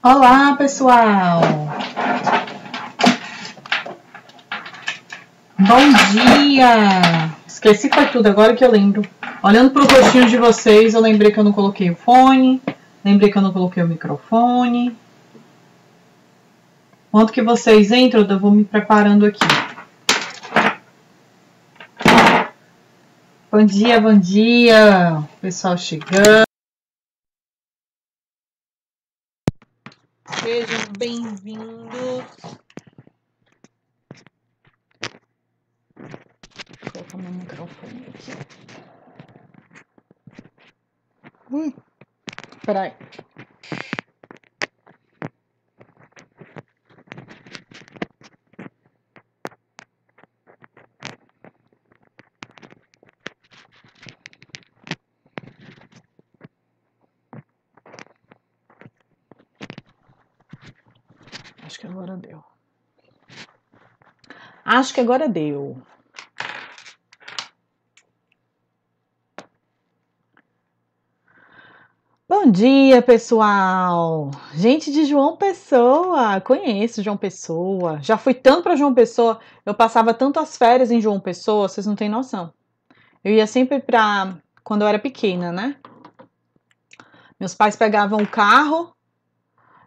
Olá, pessoal! Bom dia! Esqueci foi tudo, agora que eu lembro. Olhando para o rostinho de vocês, eu lembrei que eu não coloquei o fone, lembrei que eu não coloquei o microfone. Enquanto que vocês entram, eu vou me preparando aqui. Bom dia! Pessoal chegando. Sejam bem-vindos. Vou colocar meu microfone aqui. Peraí. Acho que agora deu. Bom dia, pessoal! Gente de João Pessoa, conheço João Pessoa. Já fui tanto para João Pessoa, eu passava tanto as férias em João Pessoa, vocês não têm noção. Eu ia sempre para quando eu era pequena, né? Meus pais pegavam o carro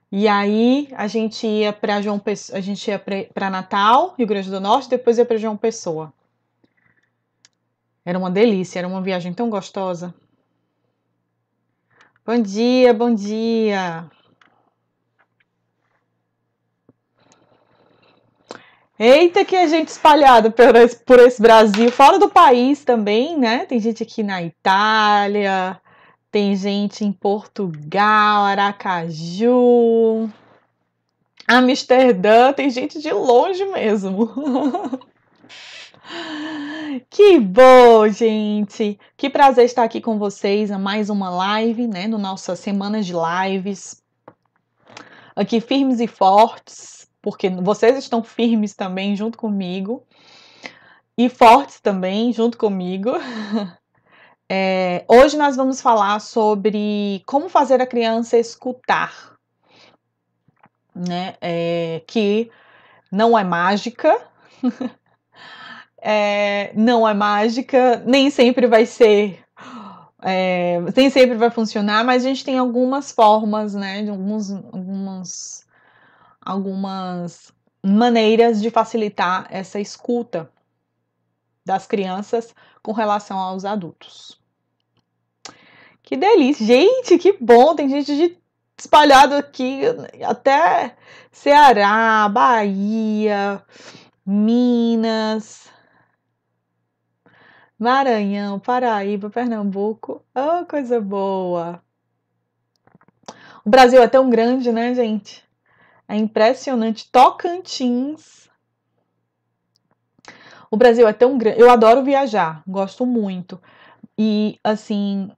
e aí a gente ia para João Pessoa, a gente ia para Natal, Rio Grande do Norte, depois ia para João Pessoa. Era uma delícia, era uma viagem tão gostosa. Bom dia! Eita, que é gente espalhada por esse Brasil, fora do país também, né? Tem gente aqui na Itália, tem gente em Portugal, Aracaju, Amsterdã, tem gente de longe mesmo. Que bom, gente! Que prazer estar aqui com vocês a mais uma live, né? No nossas semanas de lives. Aqui firmes e fortes, porque vocês estão firmes também junto comigo. E fortes também, junto comigo. Hoje nós vamos falar sobre como fazer a criança escutar, né? Que não é mágica, não é mágica, nem sempre vai ser, nem sempre vai funcionar, mas a gente tem algumas formas, né? De algumas maneiras de facilitar essa escuta das crianças com relação aos adultos. Que delícia! Gente, que bom! Tem gente espalhado aqui, até Ceará, Bahia, Minas, Maranhão, Paraíba, Pernambuco. Oh, coisa boa! O Brasil é tão grande, né, gente? É impressionante. Tocantins. O Brasil é tão grande. Eu adoro viajar, gosto muito. E, assim,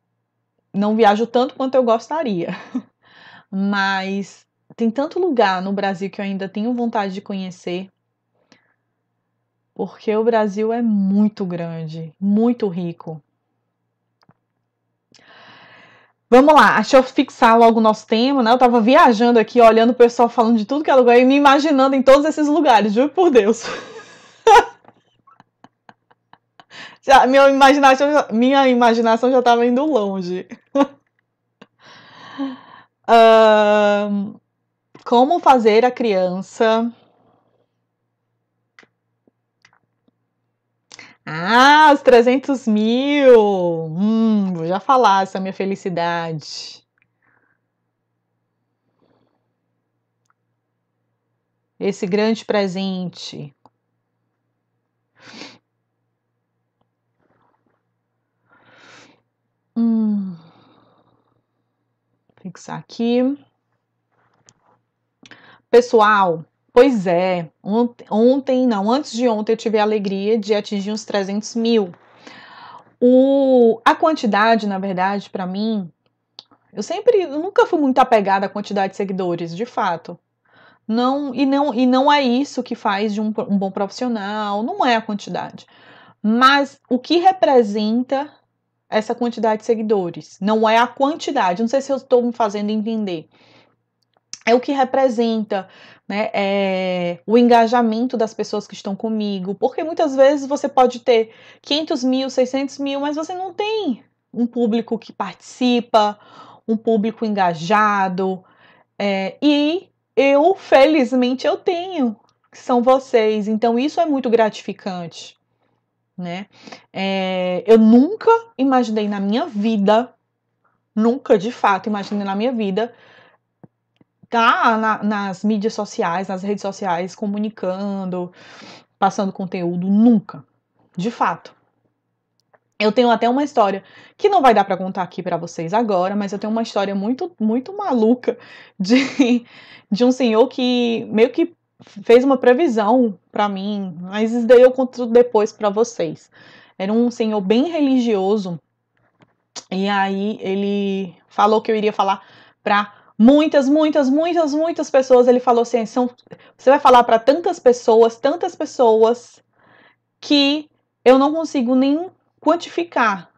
não viajo tanto quanto eu gostaria. Mas tem tanto lugar no Brasil que eu ainda tenho vontade de conhecer, porque o Brasil é muito grande, muito rico. Vamos lá, deixa eu fixar logo o nosso tema, né? Eu tava viajando aqui, olhando o pessoal falando de tudo que é lugar e me imaginando em todos esses lugares, juro por Deus. Minha imaginação já estava indo longe. Como fazer a criança... Ah, os 300 mil! Vou já falar essa minha felicidade. Esse grande presente. Fixar aqui. Pessoal, pois é, antes de ontem eu tive a alegria de atingir uns 300 mil. A quantidade, na verdade, para mim, eu nunca fui muito apegada à quantidade de seguidores, de fato. E não é isso que faz de um bom profissional, não é a quantidade. Mas o que representa essa quantidade de seguidores? Não é a quantidade, não sei se eu estou me fazendo entender. é o que representa, né, o engajamento das pessoas que estão comigo, porque muitas vezes você pode ter 500 mil, 600 mil, mas você não tem um público que participa, um público engajado, e eu, felizmente, eu tenho, que são vocês, então isso é muito gratificante, né? Eu nunca imaginei na minha vida, nunca de fato imaginei na minha vida, nas mídias sociais, nas redes sociais, comunicando, passando conteúdo, nunca, de fato. Eu tenho até uma história que não vai dar para contar aqui para vocês agora, mas eu tenho uma história muito, muito maluca de um senhor que meio que fez uma previsão para mim, mas isso daí eu conto depois para vocês. Era um senhor bem religioso e aí ele falou que eu iria falar para muitas, muitas, muitas, muitas pessoas. Ele falou assim: você vai falar para tantas pessoas que eu não consigo nem quantificar.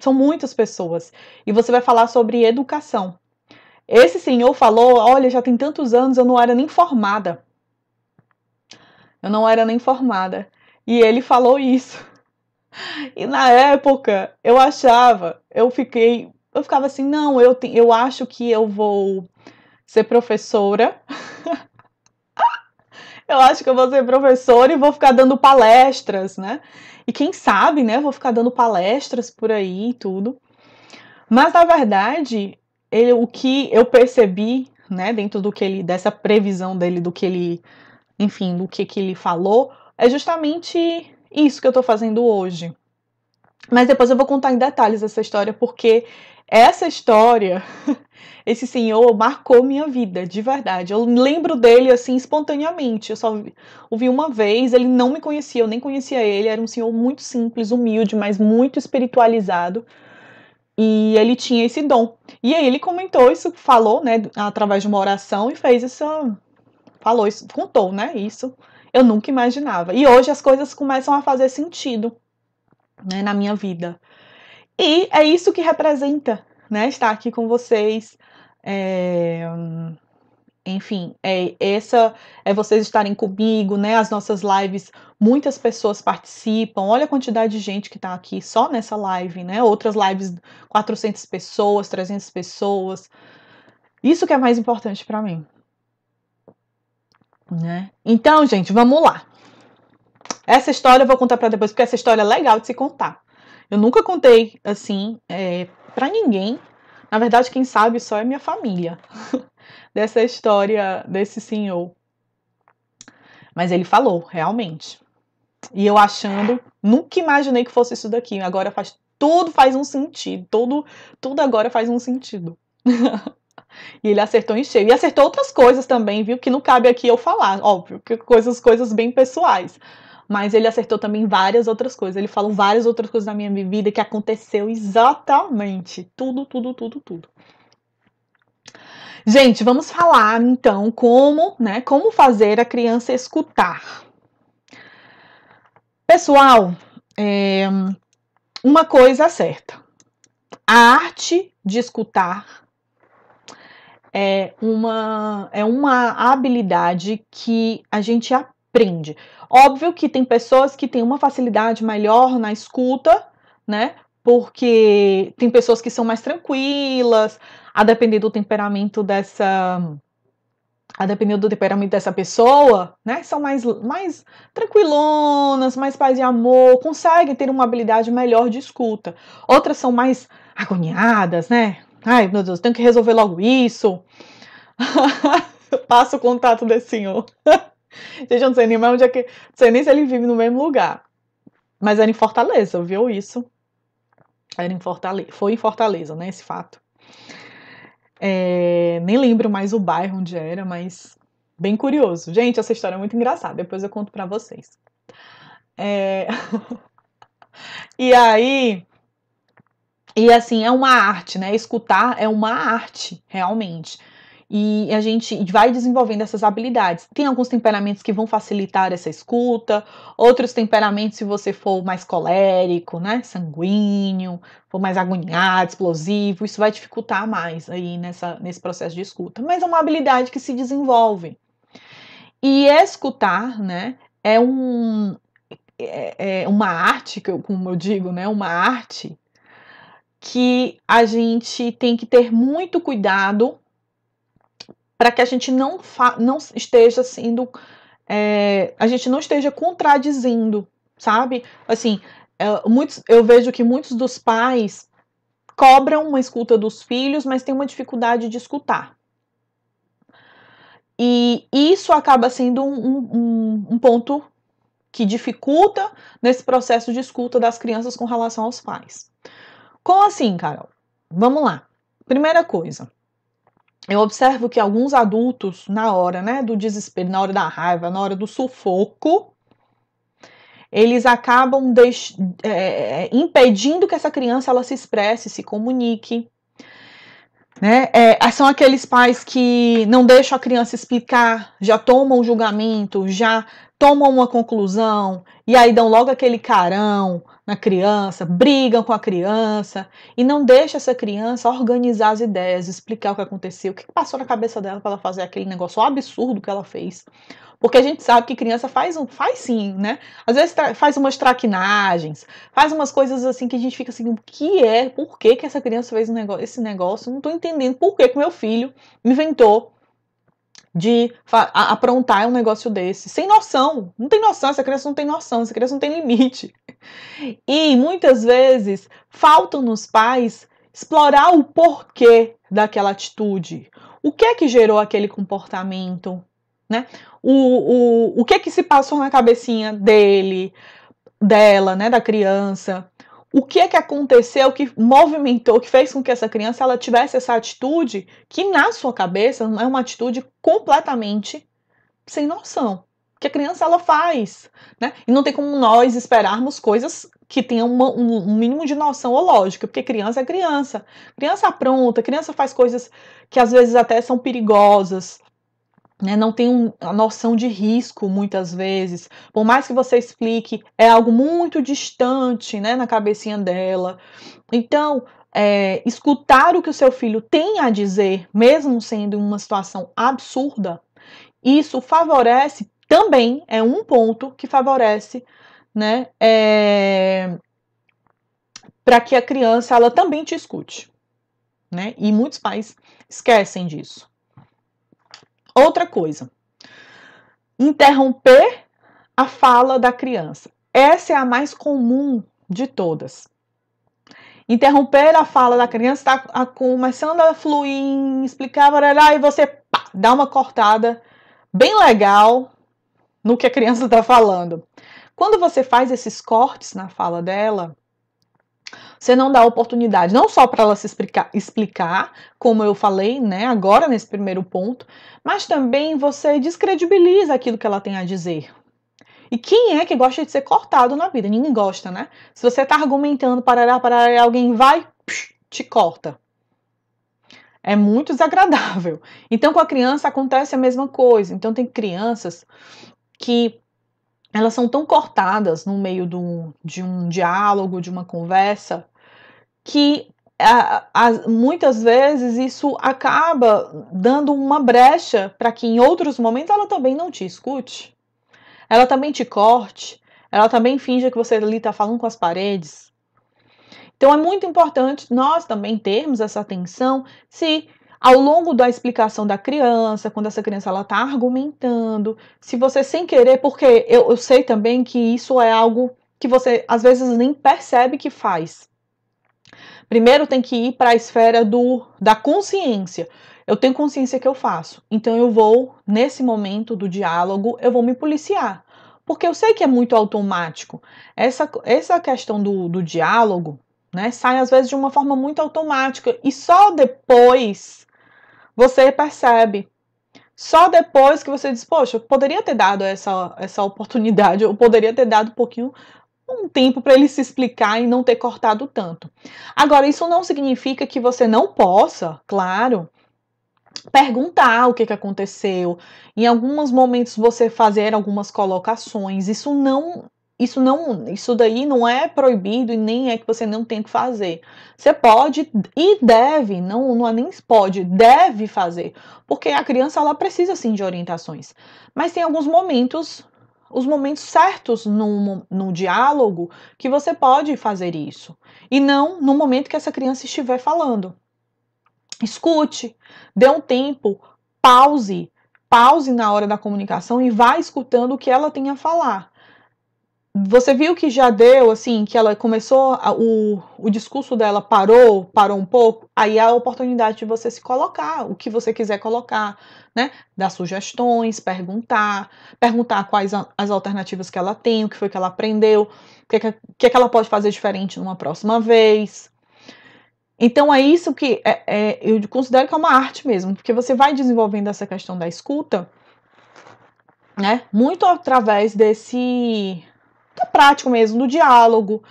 São muitas pessoas. E você vai falar sobre educação. Esse senhor falou: olha, já tem tantos anos, eu não era nem formada. Eu não era nem formada. E ele falou isso. E na época, eu ficava assim, não, eu acho que eu vou ser professora. Eu acho que eu vou ser professora e vou ficar dando palestras, né? E quem sabe, né, vou ficar dando palestras por aí e tudo. Mas na verdade, o que eu percebi, né, dentro dessa previsão dele, do que ele, enfim, do que ele falou, é justamente isso que eu tô fazendo hoje. Mas depois eu vou contar em detalhes essa história, porque essa história, esse senhor marcou minha vida, de verdade. Eu lembro dele, assim, espontaneamente. Eu só o vi uma vez, ele não me conhecia, eu nem conhecia ele. Era um senhor muito simples, humilde, mas muito espiritualizado. E ele tinha esse dom. E aí ele comentou isso, falou, né, através de uma oração e fez essa... Falou isso, contou, né, isso. Eu nunca imaginava. E hoje as coisas começam a fazer sentido, né, na minha vida. E é isso que representa, né, estar aqui com vocês. Enfim, vocês estarem comigo, né, as nossas lives, muitas pessoas participam, olha a quantidade de gente que está aqui só nessa live, né, outras lives, 400 pessoas, 300 pessoas, isso que é mais importante para mim, né. Então, gente, vamos lá. Essa história eu vou contar para depois, porque essa história é legal de se contar. Eu nunca contei, assim, para ninguém. Na verdade, quem sabe só é minha família, dessa história desse senhor. Mas ele falou, realmente. E eu achando, nunca imaginei que fosse isso daqui. Agora tudo faz um sentido. Tudo agora faz um sentido. E ele acertou em cheio. E acertou outras coisas também, viu? Que não cabe aqui eu falar, óbvio, que coisas bem pessoais. Mas ele acertou também várias outras coisas. Ele falou várias outras coisas da minha vida que aconteceu exatamente. Tudo, tudo, tudo, tudo. Gente, vamos falar então como fazer a criança escutar. Pessoal, uma coisa é certa. A arte de escutar é uma habilidade que a gente aprende. Óbvio que tem pessoas que têm uma facilidade maior na escuta, né? Porque tem pessoas que são mais tranquilas, a depender do temperamento dessa pessoa, né? São mais tranquilonas, mais paz e amor, conseguem ter uma habilidade melhor de escuta. Outras são mais agoniadas, né? Ai, meu Deus, tenho que resolver logo isso. Passa o contato desse senhor. Gente, eu não sei nem mais onde é que... Não sei nem se ele vive no mesmo lugar. Mas era em Fortaleza, viu isso? Era em Fortaleza. Foi em Fortaleza, né, esse fato. Nem lembro mais o bairro onde era, mas bem curioso. Gente, essa história é muito engraçada. Depois eu conto pra vocês. E aí... E assim, é uma arte, né? Escutar é uma arte, realmente. E a gente vai desenvolvendo essas habilidades. Tem alguns temperamentos que vão facilitar essa escuta, outros temperamentos, se você for mais colérico, né, sanguíneo, for mais agoniado, explosivo, isso vai dificultar mais aí nesse processo de escuta. Mas é uma habilidade que se desenvolve. E escutar, né, é uma arte, como eu digo, né, uma arte que a gente tem que ter muito cuidado para que a gente não esteja sendo, a gente não esteja contradizendo, sabe? Assim, eu vejo que muitos dos pais cobram uma escuta dos filhos, mas tem uma dificuldade de escutar. E isso acaba sendo um ponto que dificulta nesse processo de escuta das crianças com relação aos pais. Como assim, Carol? Vamos lá. Primeira coisa, eu observo que alguns adultos, na hora, né, do desespero, na hora da raiva, na hora do sufoco, eles acabam impedindo que essa criança ela se expresse, se comunique. Né? São aqueles pais que não deixam a criança explicar, já tomam um julgamento, já tomam uma conclusão, e aí dão logo aquele carão na criança, brigam com a criança, e não deixa essa criança organizar as ideias, explicar o que aconteceu, o que passou na cabeça dela para ela fazer aquele negócio absurdo que ela fez. Porque a gente sabe que criança faz sim, né? Às vezes faz umas traquinagens, faz umas coisas assim que a gente fica assim, por que essa criança fez esse negócio? Não tô entendendo por que meu filho inventou de aprontar um negócio desse. Sem noção, não tem noção, essa criança não tem noção, essa criança não tem limite. E muitas vezes faltam nos pais explorar o porquê daquela atitude. O que é que gerou aquele comportamento? Né? O que se passou na cabecinha dela, né, da criança? O que é que aconteceu que movimentou, que fez com que essa criança ela tivesse essa atitude que na sua cabeça é uma atitude completamente sem noção, que a criança ela faz, né? E não tem como nós esperarmos coisas que tenham um mínimo de noção ou lógica, porque criança é criança. Criança apronta, criança faz coisas que às vezes até são perigosas, né, não tem a noção de risco muitas vezes, por mais que você explique, é algo muito distante, né, na cabecinha dela. Então, escutar o que o seu filho tem a dizer, mesmo sendo uma situação absurda, isso favorece, também é um ponto que favorece, né, para que a criança ela também te escute, né, e muitos pais esquecem disso. Outra coisa, interromper a fala da criança. Essa é a mais comum de todas. Interromper a fala da criança, está começando a fluir, explicar, e você dá uma cortada bem legal no que a criança está falando. Quando você faz esses cortes na fala dela, você não dá oportunidade, não só para ela se explicar, como eu falei, né, agora nesse primeiro ponto, mas também você descredibiliza aquilo que ela tem a dizer. E quem é que gosta de ser cortado na vida? Ninguém gosta, né? Se você está argumentando, parará, alguém vai, te corta. É muito desagradável. Então, com a criança acontece a mesma coisa. Então, tem crianças que elas são tão cortadas no meio de um diálogo, de uma conversa, que muitas vezes isso acaba dando uma brecha para que em outros momentos ela também não te escute, ela também te corte, ela também finja que você ali está falando com as paredes. Então é muito importante nós também termos essa atenção se ao longo da explicação da criança, quando essa criança ela está argumentando, se você sem querer, porque eu sei também que isso é algo que você às vezes nem percebe que faz. Primeiro tem que ir para a esfera da consciência. Eu tenho consciência que eu faço, então eu vou, nesse momento do diálogo, eu vou me policiar. Porque eu sei que é muito automático. Essa questão do diálogo, né, sai às vezes de uma forma muito automática e só depois você percebe. Só depois que você diz, poxa, eu poderia ter dado essa oportunidade, eu poderia ter dado um tempo para ele se explicar e não ter cortado tanto. Agora, isso não significa que você não possa, claro, perguntar o que que aconteceu, em alguns momentos você fazer algumas colocações, isso daí não é proibido e nem é que você não tem que fazer. Você pode e deve, não é nem pode, deve fazer, porque a criança ela precisa sim de orientações. Mas tem alguns momentos, os momentos certos no diálogo que você pode fazer isso. E não no momento que essa criança estiver falando. Escute, dê um tempo, pause na hora da comunicação e vá escutando o que ela tem a falar. Você viu que já deu, assim, que ela começou, o discurso dela parou um pouco, aí é a oportunidade de você se colocar, o que você quiser colocar, né? Dar sugestões, perguntar quais as alternativas que ela tem, o que foi que ela aprendeu, o que ela pode fazer diferente numa próxima vez. Então é isso que eu considero que é uma arte mesmo, porque você vai desenvolvendo essa questão da escuta, né? Muito através da prática mesmo, do diálogo,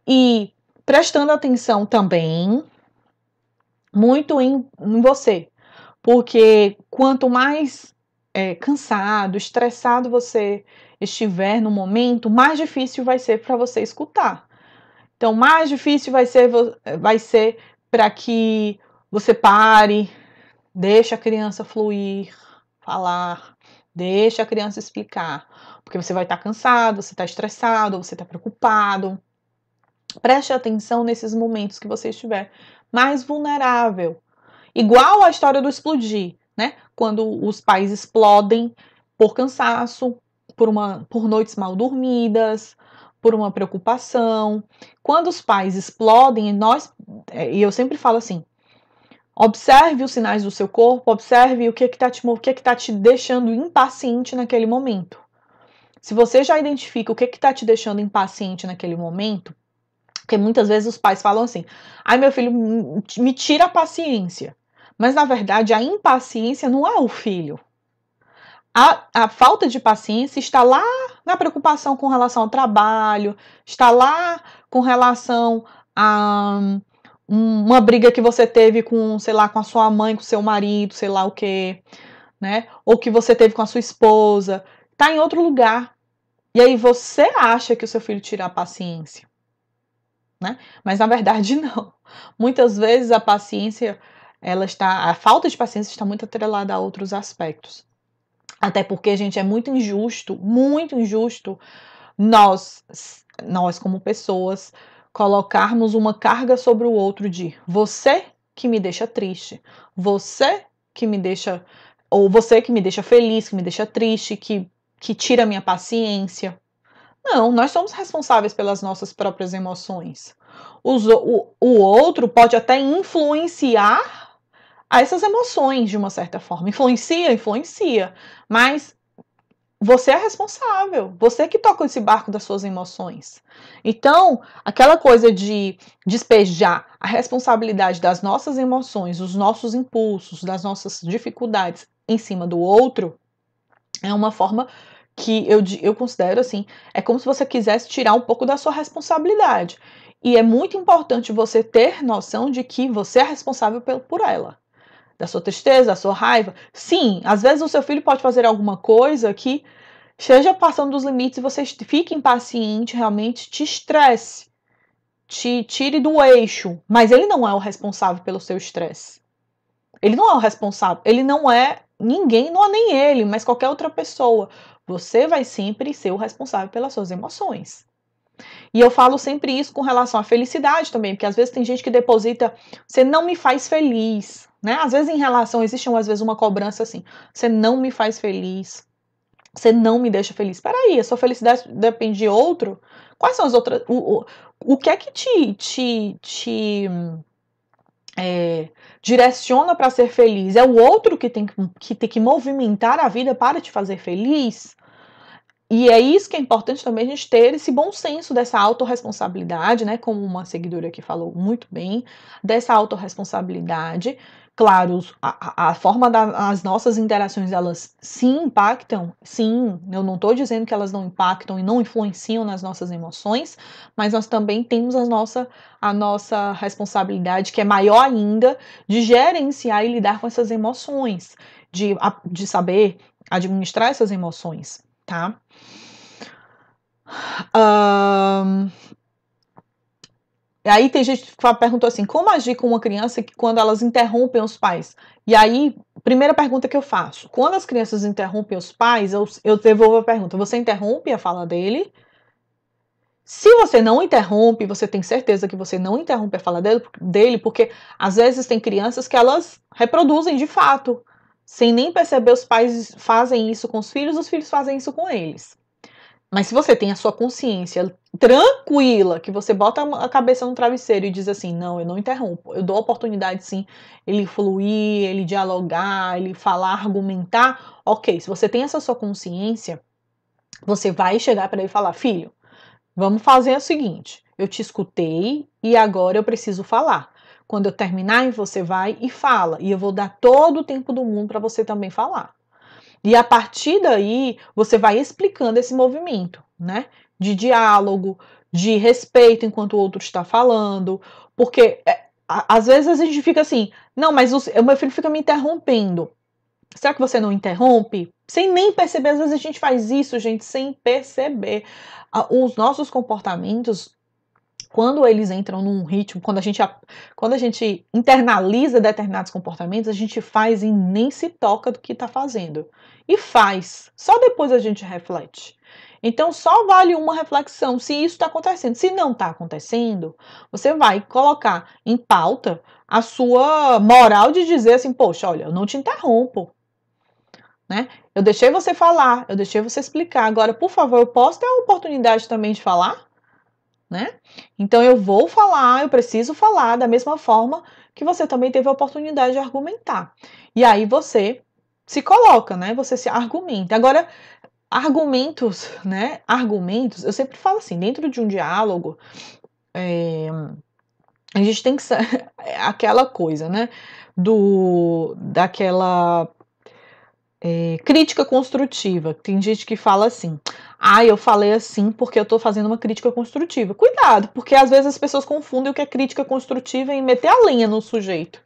e prestando atenção também muito em você. Porque quanto mais cansado, estressado você estiver no momento, mais difícil vai ser para você escutar. Então, mais difícil vai ser para que você pare, deixe a criança fluir, falar, deixe a criança explicar. Porque você vai estar cansado, você está estressado, você está preocupado. Preste atenção nesses momentos que você estiver mais vulnerável. Igual a história do explodir, né? Quando os pais explodem por cansaço, por noites mal dormidas, por uma preocupação. Quando os pais explodem, e eu sempre falo assim, observe os sinais do seu corpo, observe o que está te deixando impaciente naquele momento. Se você já identifica o que está te deixando impaciente naquele momento, porque muitas vezes os pais falam assim, ai meu filho, me tira a paciência. Mas na verdade a impaciência não é o filho. A falta de paciência está lá na preocupação com relação ao trabalho, está lá com relação a uma briga que você teve com, sei lá, com a sua mãe, com o seu marido, sei lá o quê, né? Ou que você teve com a sua esposa. Está em outro lugar. E aí você acha que o seu filho tira a paciência, né? Mas na verdade não. Muitas vezes a falta de paciência está muito atrelada a outros aspectos. Até porque, gente, é muito injusto nós como pessoas colocarmos uma carga sobre o outro de você que me deixa triste, você que me deixa, ou você que me deixa feliz, que me deixa triste, que tira a minha paciência. Não, nós somos responsáveis pelas nossas próprias emoções. O outro pode até influenciar a essas emoções de uma certa forma. Influencia. Mas você é responsável. Você que toca esse barco das suas emoções. Então, aquela coisa de despejar a responsabilidade das nossas emoções, dos nossos impulsos, das nossas dificuldades em cima do outro, é uma forma que eu considero assim, é como se você quisesse tirar um pouco da sua responsabilidade. E é muito importante você ter noção de que você é responsável por ela. Da sua tristeza, da sua raiva. Sim, às vezes o seu filho pode fazer alguma coisa que esteja passando dos limites e você fique impaciente, realmente te estresse, te tire do eixo. Mas ele não é o responsável pelo seu estresse. Ele não é o responsável, ele não é ninguém, não é nem ele, mas qualquer outra pessoa. Você vai sempre ser o responsável pelas suas emoções. E eu falo sempre isso com relação à felicidade também, porque às vezes tem gente que deposita, você não me faz feliz, né? Às vezes em relação, existe às vezes uma cobrança assim, você não me faz feliz, você não me deixa feliz. Peraí, a sua felicidade depende de outro? Quais são as outras, o que é que te direciona para ser feliz? É o outro que tem que movimentar a vida para te fazer feliz? E é isso que é importante também a gente ter esse bom senso dessa autorresponsabilidade, né? Como uma seguidora aqui falou muito bem, dessa autorresponsabilidade. Claro, a forma das nossas interações, elas sim impactam, sim, eu não estou dizendo que elas não impactam e não influenciam nas nossas emoções, mas nós também temos a nossa responsabilidade, que é maior ainda, de gerenciar e lidar com essas emoções, de saber administrar essas emoções, tá? E aí tem gente que perguntou assim, como agir com uma criança que quando elas interrompem os pais? E aí, primeira pergunta que eu faço, quando as crianças interrompem os pais, eu devolvo a pergunta, você interrompe a fala dele? Se você não interrompe, você tem certeza que você não interrompe a fala dele, porque às vezes tem crianças que elas reproduzem de fato, sem nem perceber, os pais fazem isso com os filhos fazem isso com eles. Mas se você tem a sua consciência tranquila, que você bota a cabeça no travesseiro e diz assim, não, eu não interrompo, eu dou a oportunidade sim, ele fluir, ele dialogar, ele falar, argumentar, ok, se você tem essa sua consciência, você vai chegar para ele e falar, filho, vamos fazer o seguinte, eu te escutei e agora eu preciso falar. Quando eu terminar, você vai e fala, e eu vou dar todo o tempo do mundo para você também falar. E a partir daí, você vai explicando esse movimento, né? De diálogo, de respeito enquanto o outro está falando, porque às vezes a gente fica assim, não, mas o meu filho fica me interrompendo. Será que você não interrompe? Sem nem perceber, às vezes a gente faz isso, gente, sem perceber. Os nossos comportamentos, quando eles entram num ritmo, quando a gente internaliza determinados comportamentos, a gente faz e nem se toca do que está fazendo. E faz. Só depois a gente reflete. Então, só vale uma reflexão se isso está acontecendo. Se não está acontecendo, você vai colocar em pauta a sua moral de dizer assim, poxa, olha, eu não te interrompo. Né? Eu deixei você falar, eu deixei você explicar. Agora, por favor, eu posso ter a oportunidade também de falar? Né? Então eu vou falar, eu preciso falar da mesma forma que você também teve a oportunidade de argumentar. E aí você se coloca, né? Você se argumenta. Agora, argumentos, né? Argumentos, eu sempre falo assim, dentro de um diálogo, a gente tem que ser aquela coisa, né? Daquela crítica construtiva. Tem gente que fala assim, eu falei assim porque eu tô fazendo uma crítica construtiva. Cuidado, porque às vezes as pessoas confundem o que é crítica construtiva em meter a lenha no sujeito.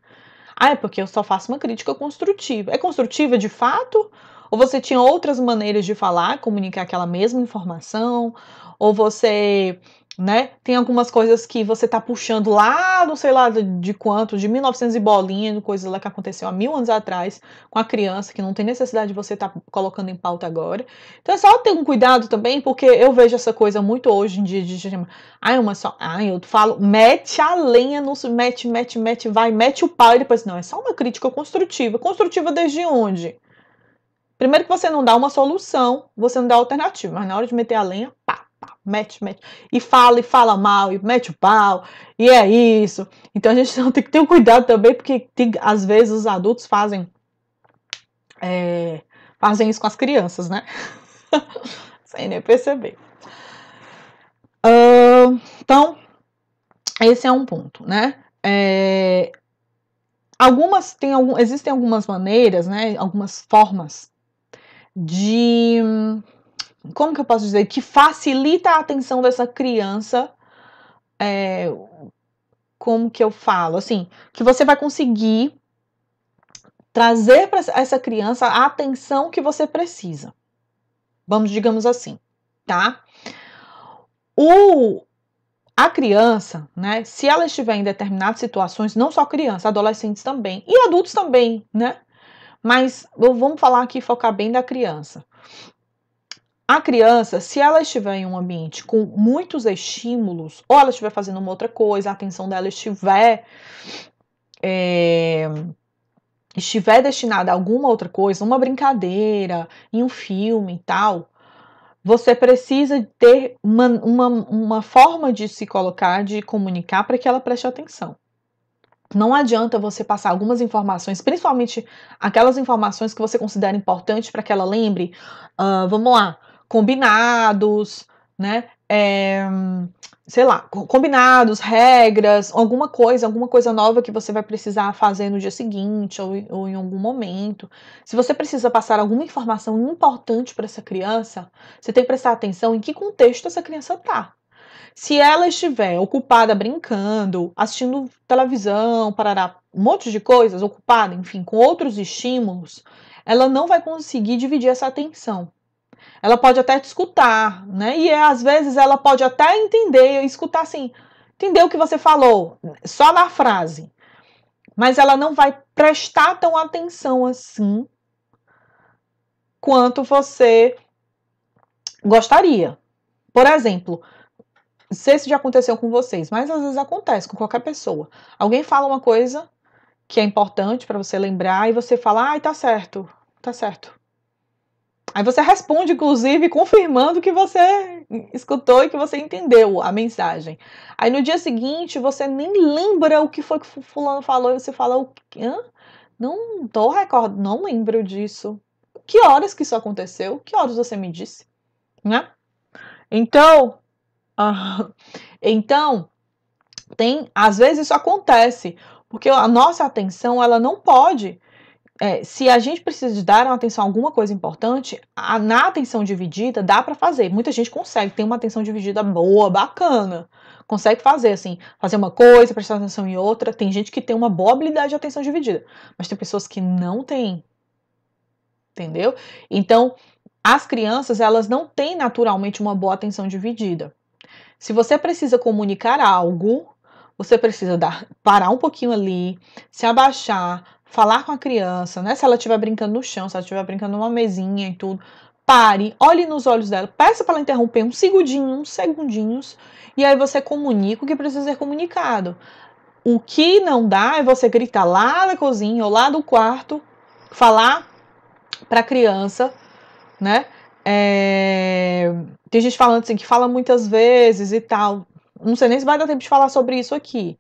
É porque eu só faço uma crítica construtiva. É construtiva de fato? Ou você tinha outras maneiras de falar, comunicar aquela mesma informação? Ou você, né, tem algumas coisas que você tá puxando lá, não sei lá de quanto, de 1900 e bolinha, coisas lá que aconteceu há 1000 anos atrás com a criança, que não tem necessidade de você estar colocando em pauta agora. Então é só ter um cuidado também, porque eu vejo essa coisa muito hoje em dia de chamar, eu falo, mete a lenha no, mete, vai, mete o pau e depois, não, é só uma crítica construtiva. Construtiva desde onde? Primeiro que você não dá uma solução, você não dá alternativa, mas na hora de meter a lenha, pá, mete, e fala mal, e mete o pau, e é isso. Então a gente tem que ter um cuidado também, porque às vezes os adultos fazem isso com as crianças, né? Sem nem perceber. Então, esse é um ponto, né? Existem algumas maneiras, né? Algumas formas de, como que eu posso dizer, que facilita a atenção dessa criança, como que eu falo, assim, que você vai conseguir trazer para essa criança a atenção que você precisa. Digamos assim, tá? A criança, né, se ela estiver em determinadas situações, não só criança, adolescentes também, e adultos também, né? Mas vamos falar aqui, focar bem da criança. A criança, se ela estiver em um ambiente com muitos estímulos, ou ela estiver fazendo uma outra coisa, a atenção dela estiver destinada a alguma outra coisa, uma brincadeira, em um filme e tal, você precisa ter uma forma de se colocar, de comunicar para que ela preste atenção. Não adianta você passar algumas informações, principalmente aquelas informações que você considera importantes para que ela lembre. Vamos lá. combinados, né? Sei lá, combinados, regras, alguma coisa nova que você vai precisar fazer no dia seguinte ou em algum momento. Se você precisa passar alguma informação importante para essa criança, você tem que prestar atenção em que contexto essa criança está. Se ela estiver ocupada brincando, assistindo televisão, parará, um monte de coisas, ocupada, enfim, com outros estímulos, ela não vai conseguir dividir essa atenção. Ela pode até te escutar, né? E às vezes ela pode até entender, escutar assim, entender o que você falou, só na frase. Mas ela não vai prestar tão atenção assim quanto você gostaria. Por exemplo, não sei se já aconteceu com vocês, mas às vezes acontece com qualquer pessoa. Alguém fala uma coisa que é importante para você lembrar e você fala, ai, tá certo, tá certo. Aí você responde, inclusive, confirmando que você escutou e que você entendeu a mensagem. Aí no dia seguinte, você nem lembra o que foi que fulano falou e você fala, o quê? Não tô recordando, não lembro disso. Que horas que isso aconteceu? Que horas você me disse? Né? Então, às vezes isso acontece, porque a nossa atenção, ela não pode se a gente precisa de dar uma atenção a alguma coisa importante, na atenção dividida dá para fazer. Muita gente consegue, tem uma atenção dividida boa, bacana. Consegue fazer, assim, fazer uma coisa, prestar atenção em outra. Tem gente que tem uma boa habilidade de atenção dividida, mas tem pessoas que não têm. Entendeu? Então, as crianças, elas não têm naturalmente uma boa atenção dividida. Se você precisa comunicar algo, você precisa parar um pouquinho ali, se abaixar, falar com a criança, né? Se ela estiver brincando no chão, se ela estiver brincando numa mesinha e tudo, pare, olhe nos olhos dela, peça para ela interromper uns segundinhos, e aí você comunica o que precisa ser comunicado. O que não dá é você gritar lá da cozinha ou lá do quarto, falar para a criança, né? Tem gente falando assim, que fala muitas vezes e tal. Não sei nem se vai dar tempo de falar sobre isso aqui,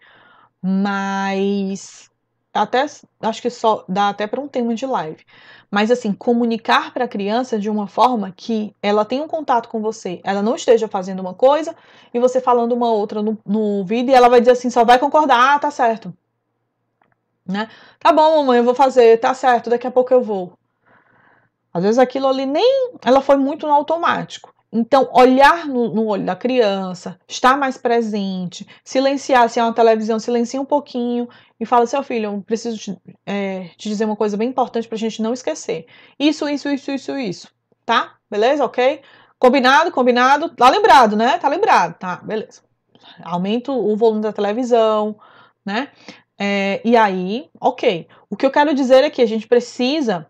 mas até acho que só dá até para um tema de live. Mas assim, comunicar para a criança de uma forma que ela tenha um contato com você, ela não esteja fazendo uma coisa e você falando uma outra no vídeo e ela vai dizer assim, só vai concordar, tá certo. Né? Tá bom, mamãe, eu vou fazer, tá certo, daqui a pouco eu vou. Às vezes aquilo ali nem ela foi muito no automático. Então, olhar no olho da criança, estar mais presente, silenciar, se é uma televisão, silencia um pouquinho e fala, seu filho, eu preciso te dizer uma coisa bem importante para a gente não esquecer. Isso, tá? Beleza? Ok? Combinado? Tá lembrado, né? Tá lembrado, tá? Beleza. Aumenta o volume da televisão, né? E aí, ok. O que eu quero dizer é que a gente precisa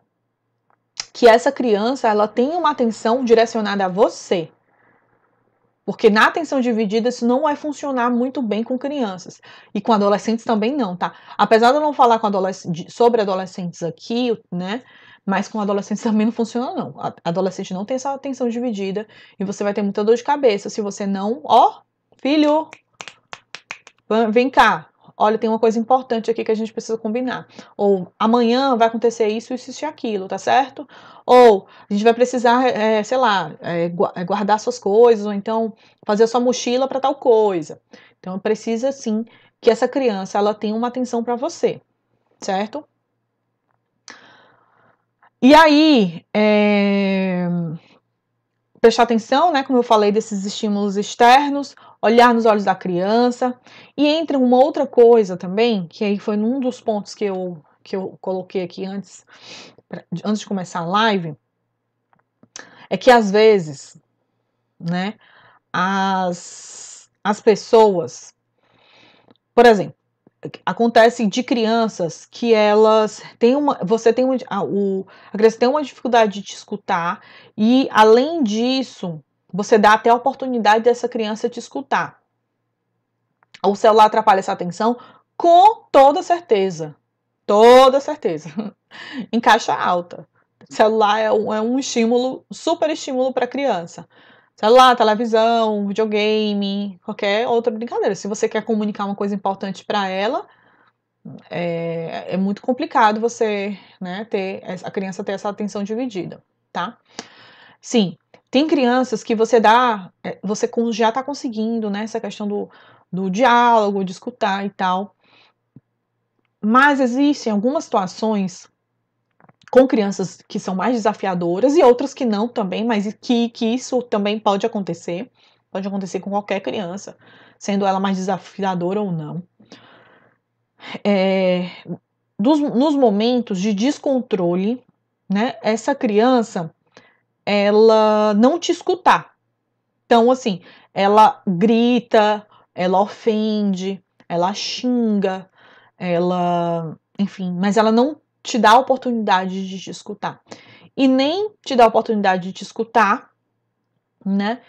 que essa criança ela tenha uma atenção direcionada a você. Porque na atenção dividida isso não vai funcionar muito bem com crianças. E com adolescentes também não, tá? Apesar de eu não falar sobre adolescentes aqui, né? Mas com adolescentes também não funciona, não. Adolescente não tem essa atenção dividida e você vai ter muita dor de cabeça se você não... Ó, filho, vem cá. Olha, tem uma coisa importante aqui que a gente precisa combinar. Ou amanhã vai acontecer isso e aquilo, tá certo? Ou a gente vai precisar, sei lá, guardar suas coisas, ou então fazer a sua mochila para tal coisa. Então precisa sim que essa criança ela tenha uma atenção para você, certo? E aí, prestar atenção, né, como eu falei, desses estímulos externos, olhar nos olhos da criança. E entra uma outra coisa também, que aí foi num dos pontos que eu coloquei aqui antes de começar a live, é que às vezes, né, as pessoas, por exemplo, acontece de crianças que elas têm a criança tem uma dificuldade de te escutar e, além disso, você dá até a oportunidade dessa criança te escutar. O celular atrapalha essa atenção com toda certeza. Toda certeza. Em caixa alta. Celular é um estímulo, super estímulo para criança. Celular, televisão, videogame, qualquer outra brincadeira. Se você quer comunicar uma coisa importante para ela, é muito complicado você, né, a criança ter essa atenção dividida, tá? Sim, Tem crianças que você dá, você já está conseguindo, né, essa questão do diálogo, de escutar e tal. Mas existem algumas situações com crianças que são mais desafiadoras e outras que não também, mas que isso também pode acontecer com qualquer criança, sendo ela mais desafiadora ou não. Nos momentos de descontrole, né, essa criança, ela não te escutar. Então, assim, ela grita, ela ofende, ela xinga, enfim, mas ela não te dá a oportunidade de te escutar. E nem te dá a oportunidade de te escutar, né?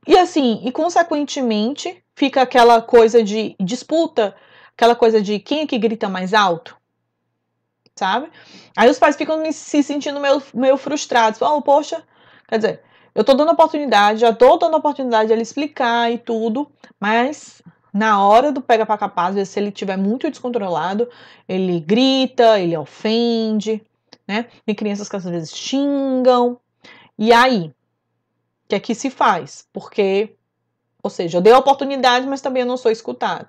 E assim, e consequentemente, fica aquela coisa de disputa, aquela coisa de quem é que grita mais alto, sabe? Aí os pais ficam se sentindo meio frustrados. Oh, poxa, quer dizer, eu tô dando oportunidade, já tô dando oportunidade de ele explicar e tudo, mas na hora do pega pra capaz, às vezes, se ele estiver muito descontrolado, ele grita, ele ofende, né? Tem crianças que às vezes xingam. E aí, o que é que se faz? Porque, ou seja, eu dei a oportunidade, mas também eu não sou escutado.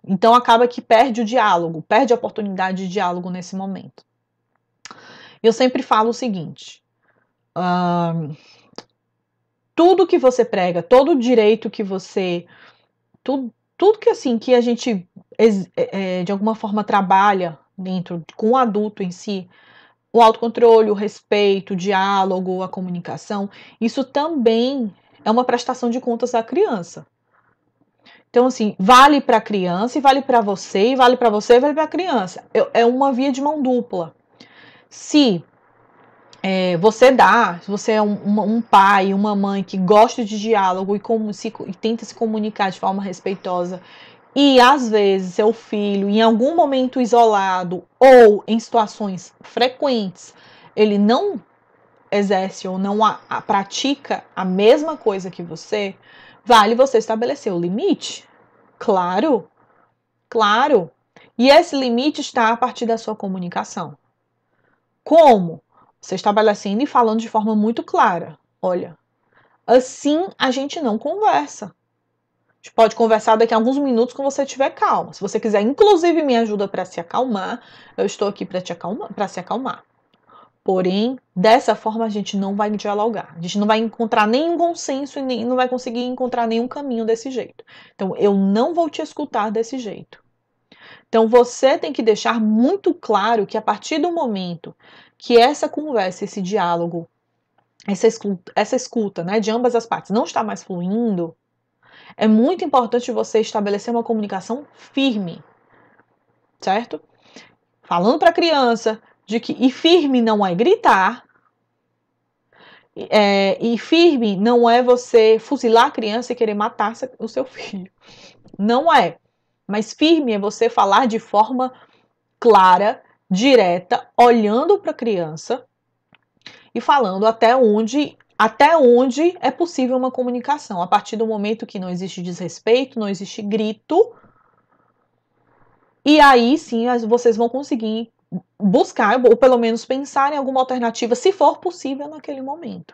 Então acaba que perde o diálogo, perde a oportunidade de diálogo nesse momento. Eu sempre falo o seguinte: tudo que você prega, todo direito que você, tudo que assim que a gente de alguma forma trabalha dentro com o adulto em si, o autocontrole, o respeito, o diálogo, a comunicação, isso também é uma prestação de contas à criança. Então, assim, vale para a criança e vale para você, e vale para você e vale para a criança. É uma via de mão dupla. Se se você é um pai, uma mãe que gosta de diálogo e tenta se comunicar de forma respeitosa, e às vezes seu filho, em algum momento isolado ou em situações frequentes, ele não exerce ou não pratica a mesma coisa que você, vale você estabelecer o limite. Claro, claro. E esse limite está a partir da sua comunicação. Como? Você estabelecendo e falando de forma muito clara. Olha, assim a gente não conversa. A gente pode conversar daqui a alguns minutos quando você estiver calmo. Se você quiser, inclusive, me ajuda para se acalmar, eu estou aqui para se acalmar. Porém, dessa forma a gente não vai dialogar. A gente não vai encontrar nenhum consenso e nem, não vai conseguir encontrar nenhum caminho desse jeito. Então, eu não vou te escutar desse jeito. Então, você tem que deixar muito claro que a partir do momento que essa conversa, esse diálogo, essa escuta, né, de ambas as partes não está mais fluindo, é muito importante você estabelecer uma comunicação firme, certo? Falando para a criança de que e firme não é gritar, e firme não é você fuzilar a criança e querer matar o seu filho. Não é. Mas firme é você falar de forma clara, direta, olhando para a criança e falando até onde é possível uma comunicação. A partir do momento que não existe desrespeito, não existe grito, e aí sim vocês vão conseguir buscar, ou pelo menos pensar em alguma alternativa, se for possível naquele momento.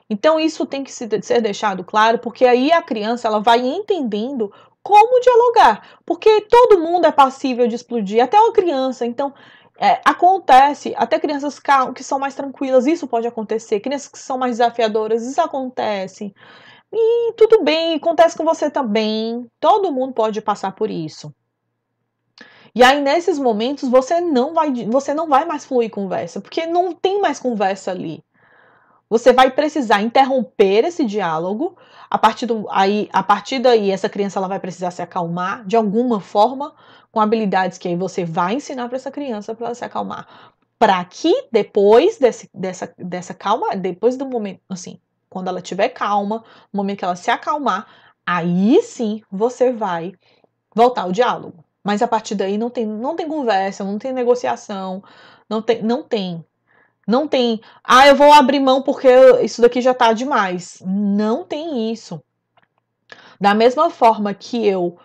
Então isso tem que ser deixado claro, porque aí a criança ela vai entendendo como dialogar, porque todo mundo é passível de explodir, até uma criança. Então acontece, até crianças que são mais tranquilas, isso pode acontecer. Crianças que são mais desafiadoras, isso acontece. E tudo bem, acontece com você também. Todo mundo pode passar por isso. E aí, nesses momentos, você não vai mais fluir conversa, porque não tem mais conversa ali. Você vai precisar interromper esse diálogo. A partir daí, essa criança ela vai precisar se acalmar de alguma forma, com habilidades que aí você vai ensinar para essa criança para ela se acalmar. Para que depois dessa calma, depois do momento, assim, quando ela estiver calma, no momento que ela se acalmar, aí sim você vai voltar ao diálogo. Mas a partir daí não tem conversa, não tem negociação, não tem. Não tem, eu vou abrir mão porque isso daqui já tá demais. Não tem isso. Da mesma forma que eu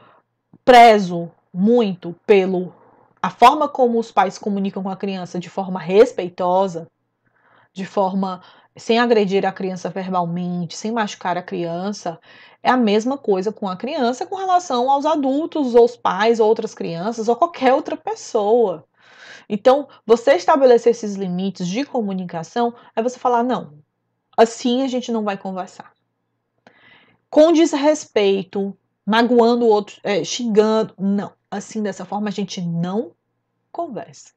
prezo muito a forma como os pais comunicam com a criança de forma respeitosa, de forma sem agredir a criança verbalmente, sem machucar a criança, é a mesma coisa com a criança com relação aos adultos, ou os pais, ou outras crianças, ou qualquer outra pessoa. Então, você estabelecer esses limites de comunicação é você falar: não, assim a gente não vai conversar. Com desrespeito, magoando o outro, xingando, não. Assim, dessa forma, a gente não conversa.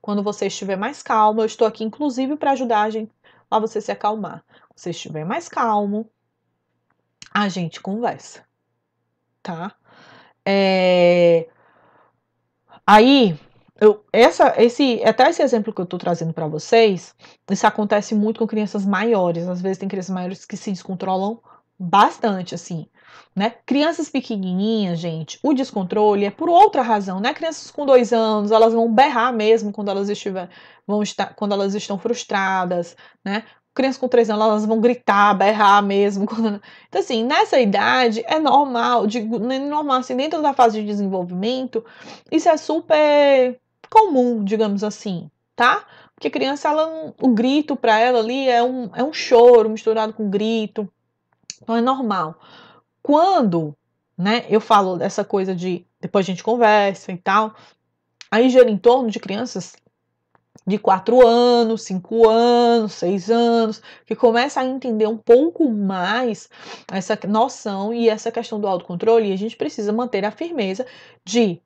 Quando você estiver mais calmo, eu estou aqui inclusive para ajudar a você se acalmar. Quando você estiver mais calmo, a gente conversa, tá? Aí, até esse exemplo que eu estou trazendo para vocês, isso acontece muito com crianças maiores. Às vezes tem crianças maiores que se descontrolam bastante, assim, né? Crianças pequenininhas, gente, o descontrole é por outra razão, né? Crianças com 2 anos, elas vão berrar mesmo quando elas estão frustradas, né? Crianças com 3 anos, elas vão gritar, berrar mesmo. Então, assim, nessa idade é normal, normal, assim, dentro da fase de desenvolvimento, isso é super comum, digamos assim, tá? Porque a criança, o grito para ela ali é um choro misturado com grito, então é normal. Quando, né, eu falo dessa coisa de depois a gente conversa e tal, aí gira em torno de crianças de 4 anos, 5 anos, 6 anos, que começa a entender um pouco mais essa noção e essa questão do autocontrole, e a gente precisa manter a firmeza de,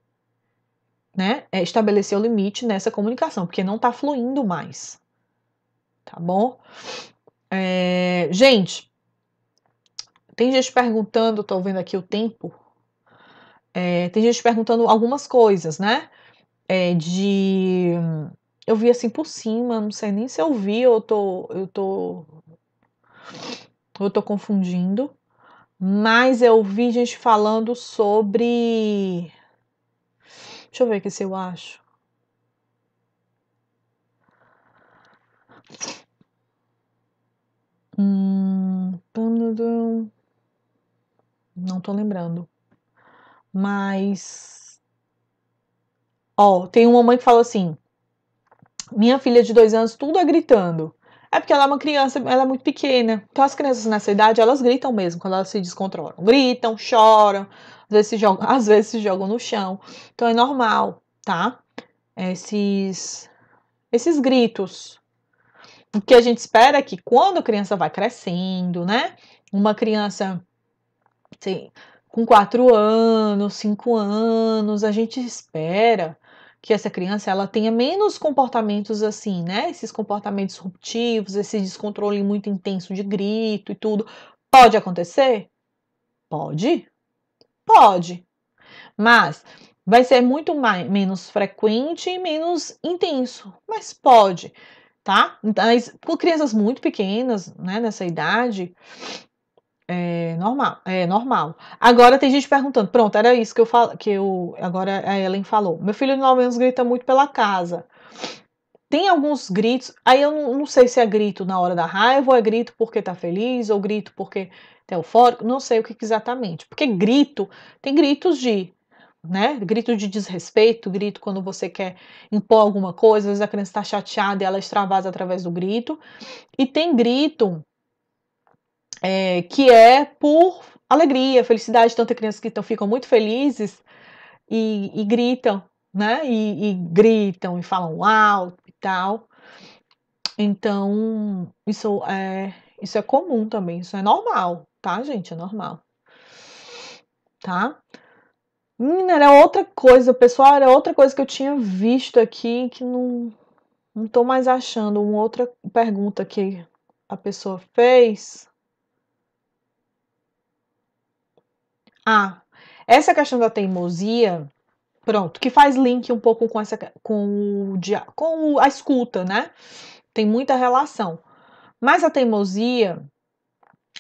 né, estabelecer o limite nessa comunicação, porque não está fluindo mais, tá bom? Gente, tem gente perguntando, tô vendo aqui o tempo, tem gente perguntando algumas coisas, né? Eu vi assim por cima, não sei nem se eu vi, eu tô confundindo, mas eu vi gente falando sobre. Deixa eu ver aqui se eu acho. Não tô lembrando. Mas. Ó, tem uma mãe que fala assim: minha filha de 2 anos, tudo é gritando. É porque ela é uma criança, ela é muito pequena. Então as crianças nessa idade, elas gritam mesmo quando elas se descontrolam. Gritam, choram, às vezes se jogam no chão. Então é normal, tá? Esses gritos. O que a gente espera é que quando a criança vai crescendo, né? Uma criança assim, com 4 anos, 5 anos, a gente espera que essa criança ela tenha menos comportamentos assim, né? Esses comportamentos disruptivos, esse descontrole muito intenso de grito e tudo. Pode acontecer? Pode, pode. Mas vai ser muito menos frequente e menos intenso. Mas pode, tá? Mas por crianças muito pequenas, né, nessa idade, é normal. Agora tem gente perguntando, pronto, era isso que eu falo, agora a Ellen falou. Meu filho de 9 anos grita muito pela casa. Tem alguns gritos, aí eu não sei se é grito na hora da raiva, ou é grito porque tá feliz, ou grito porque tá eufórico, não sei o que exatamente. Porque grito, tem gritos né, grito de desrespeito, grito quando você quer impor alguma coisa, às vezes a criança está chateada e ela extravasa através do grito. E tem grito que é por alegria, felicidade, tanto crianças que ficam muito felizes e gritam, né? E gritam e falam alto e tal. Então, isso é comum também, isso é normal, tá, gente? É normal, tá? Era outra coisa, pessoal, era outra coisa que eu tinha visto aqui que não tô mais achando. Uma outra pergunta que a pessoa fez. Ah, essa questão da teimosia, pronto, que faz link um pouco com a escuta, né? Tem muita relação. Mas a teimosia,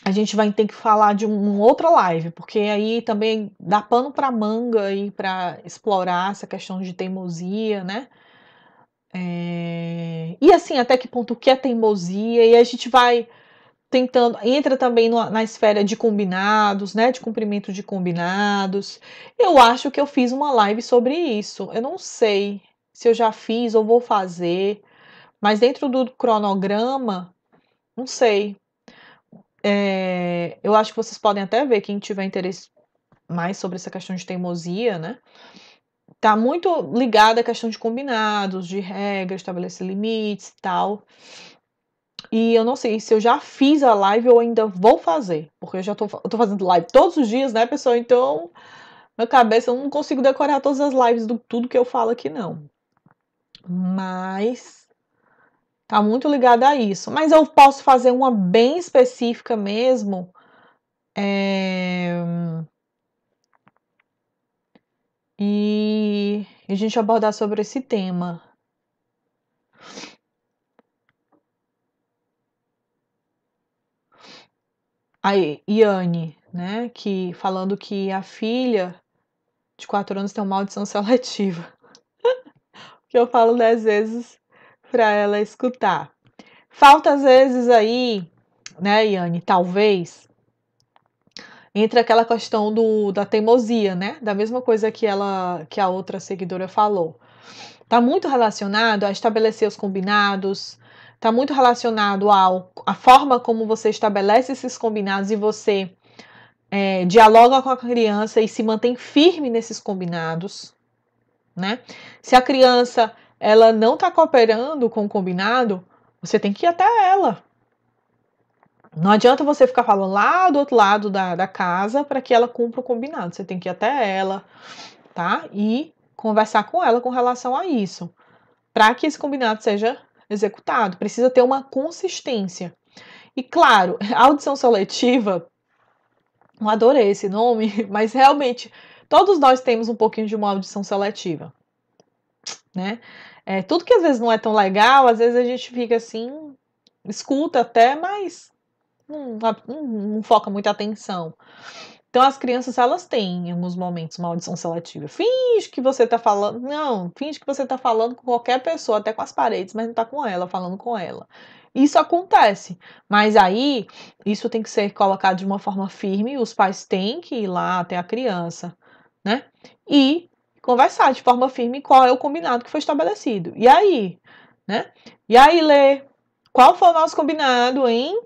a gente vai ter que falar de uma outra live, porque aí também dá pano para manga aí para explorar essa questão de teimosia, né? E assim, até que ponto o que é teimosia? E a gente vai tentando, entra também na esfera de combinados, né? De cumprimento de combinados. Eu acho que eu fiz uma live sobre isso. Eu não sei se eu já fiz ou vou fazer, mas dentro do cronograma Não sei. Eu acho que vocês podem até ver, quem tiver interesse mais sobre essa questão de teimosia, né? Tá muito ligada à questão de combinados, de regras, estabelecer limites e tal. E eu não sei se eu já fiz a live ou ainda vou fazer, porque eu tô fazendo live todos os dias, né, pessoal? Então, na cabeça eu não consigo decorar todas as lives do tudo que eu falo aqui, não. Mas tá muito ligada a isso. Mas eu posso fazer uma bem específica mesmo. E a gente abordar sobre esse tema. Aí, Iane, né, que falando que a filha de 4 anos tem uma audição seletiva. Que eu falo 10 vezes para ela escutar. Falta às vezes aí, né, Iane, talvez, entre aquela questão da teimosia, né? Da mesma coisa que a outra seguidora falou. Tá muito relacionado a estabelecer os combinados, tá muito relacionado à forma como você estabelece esses combinados e você dialoga com a criança e se mantém firme nesses combinados, né? Se a criança ela não está cooperando com o combinado, você tem que ir até ela. Não adianta você ficar falando lá do outro lado da casa para que ela cumpra o combinado. Você tem que ir até ela, tá? E conversar com ela com relação a isso. Para que esse combinado seja executado, precisa ter uma consistência. E claro, a audição seletiva, eu adorei esse nome, mas realmente todos nós temos um pouquinho de uma audição seletiva, né? Tudo que às vezes não é tão legal, às vezes a gente fica assim, escuta até, mas não foca muita atenção. Então as crianças elas têm em alguns momentos uma audição seletiva. Finge que você tá falando, não, finge que você tá falando com qualquer pessoa, até com as paredes, mas não tá com ela, falando com ela. Isso acontece, mas aí isso tem que ser colocado de uma forma firme, os pais têm que ir lá até a criança, né? E conversar de forma firme qual é o combinado que foi estabelecido. E aí, né? E aí, Lê, qual foi o nosso combinado, hein?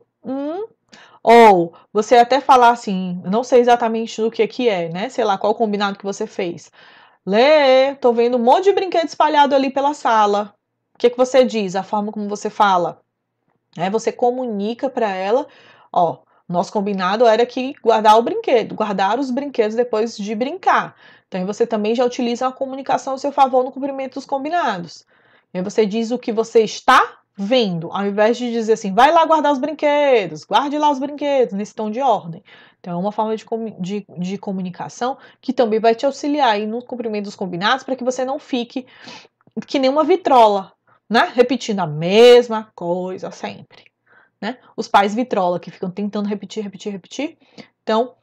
Ou você até falar assim, não sei exatamente do que é, né? Sei lá, qual o combinado que você fez. Lê, tô vendo um monte de brinquedo espalhado ali pela sala. O que você diz? A forma como você fala. Você comunica para ela, ó, nosso combinado era que guardar os brinquedos depois de brincar. Então você também já utiliza a comunicação a seu favor no cumprimento dos combinados. E aí você diz o que você está vendo, ao invés de dizer assim, vai lá guardar os brinquedos, guarde lá os brinquedos, nesse tom de ordem. Então é uma forma de comunicação que também vai te auxiliar aí no cumprimento dos combinados para que você não fique que nem uma vitrola, né? Repetindo a mesma coisa sempre, né? Os pais vitrola que ficam tentando repetir. Então,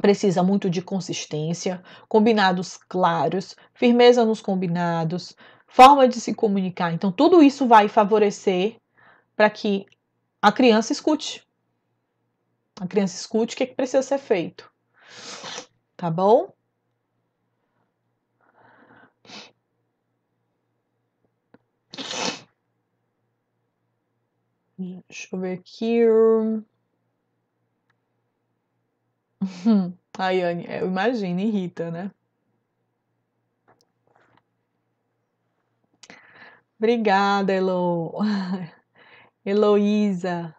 precisa muito de consistência, combinados claros, firmeza nos combinados, forma de se comunicar. Então, tudo isso vai favorecer para que a criança escute. A criança escute o que precisa ser feito. Tá bom? Deixa eu ver aqui. A Yane, eu imagino, irrita, né? Obrigada, Heloísa.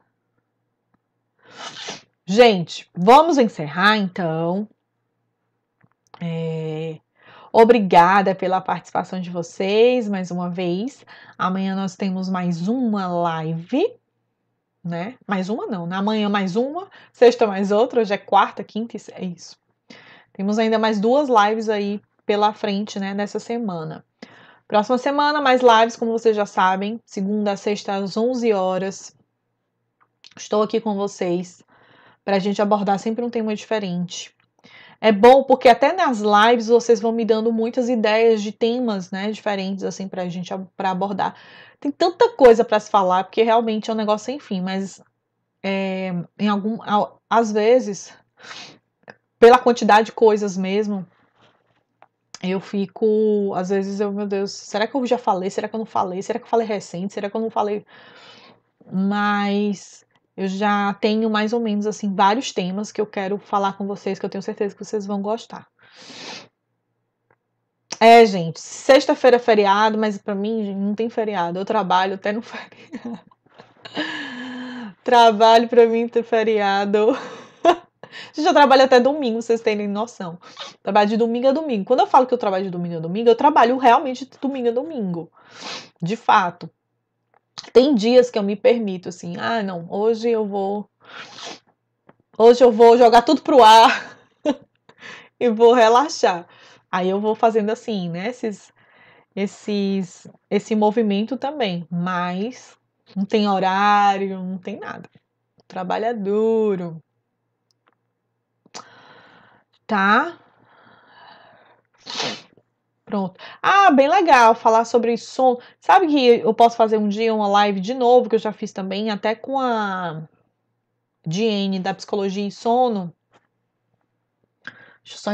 Gente, vamos encerrar então. Obrigada pela participação de vocês mais uma vez. Amanhã nós temos mais uma live, né? Mais uma não, né? Amanhã mais uma, sexta mais outra, hoje é quarta, quinta, é isso. Temos ainda mais 2 lives aí pela frente, né, nessa semana. Próxima semana, mais lives, como vocês já sabem, segunda a sexta às 11 horas. Estou aqui com vocês para a gente abordar sempre um tema diferente. É bom porque até nas lives vocês vão me dando muitas ideias de temas, né, diferentes assim para a gente para abordar. Tem tanta coisa para se falar porque realmente é um negócio sem fim, mas às vezes pela quantidade de coisas mesmo, eu fico, às vezes meu Deus, será que eu já falei? Será que eu não falei? Será que eu falei recente? Será que eu não falei? mas eu já tenho mais ou menos assim vários temas que eu quero falar com vocês, que eu tenho certeza que vocês vão gostar. É, gente, sexta-feira é feriado, mas pra mim gente, não tem feriado. Eu trabalho até no feriado. Trabalho pra mim ter feriado. Gente, eu trabalho até domingo, vocês terem noção. Trabalho de domingo a domingo. Quando eu falo que eu trabalho de domingo a domingo, eu trabalho realmente de domingo a domingo. De fato. Tem dias que eu me permito assim, ah, não, hoje eu vou jogar tudo pro ar e vou relaxar. Aí eu vou fazendo assim, né, esse movimento também, mas não tem horário, não tem nada. Trabalho é duro. Tá? Pronto. Ah, bem legal falar sobre sono. Sabe que eu posso fazer um dia uma live de novo, que eu já fiz também, até com a Diene da Psicologia e Sono. Deixa eu só